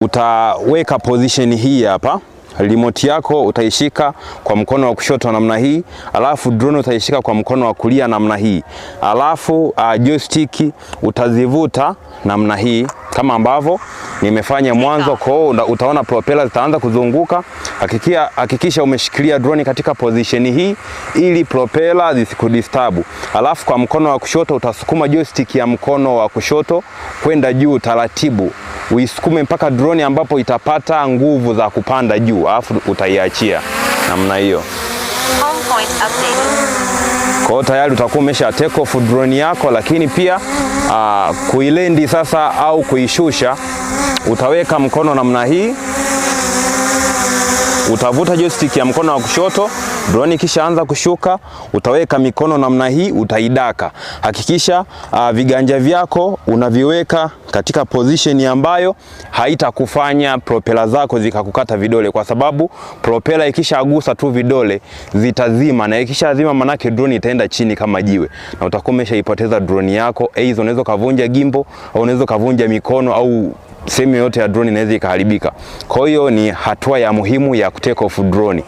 Utaweka position hii hapa. Remote yako utaishika kwa mkono wa kushoto namna hii, alafu drone utaishika kwa mkono wa kulia namna hii. Alafu joystick utazivuta namna hii kama ambavyo nimefanya mwanzo. Kwa utaona propeller zitaanza kuzunguka. Hakikisha umeshikilia drone katika position hii ili propeller zisikudisturb. Alafu kwa mkono wa kushoto utasukuma joystick ya mkono wa kushoto kwenda juu taratibu. Uisukume mpaka drone ambapo itapata nguvu za kupanda juu, alafu utaiachia namna hiyo. Kwa tayari utakuwa umesha take off drone yako, lakini pia kuilendi sasa au kuishusha, utaweka mkono namna hii. Utavuta joystick ya mkono wa kushoto, drone kisha anza kushuka, utaweka mikono namna hii, utaidaka. Hakikisha viganja vyako unaviweka katika position ambayo haitakufanya propeller zako zikakukata vidole, kwa sababu propeller ikishagusa tu vidole zitazima, na ikishazima manake drone itaenda chini kama jiwe na utakuwa umeshaipoteza drone yako. Hizo unaweza kavunja gimbo au unaweza kavunja mikono au sehemu yote ya drone inaweza ikaharibika. Kwa hiyo ni hatua ya muhimu ya kutake off drone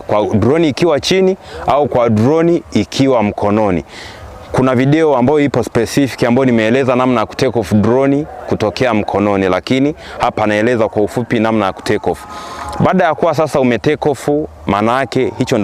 kwa drone ikiwa chini au kwa drone ikiwa mkononi. Kuna video ambayo ipo specific ambayo nimeeleza namna ya kutake off drone kutokea mkononi, lakini hapa naeleza kwa ufupi namna ya kutake off. Baada ya kuwa sasa umetake off, maana yake hicho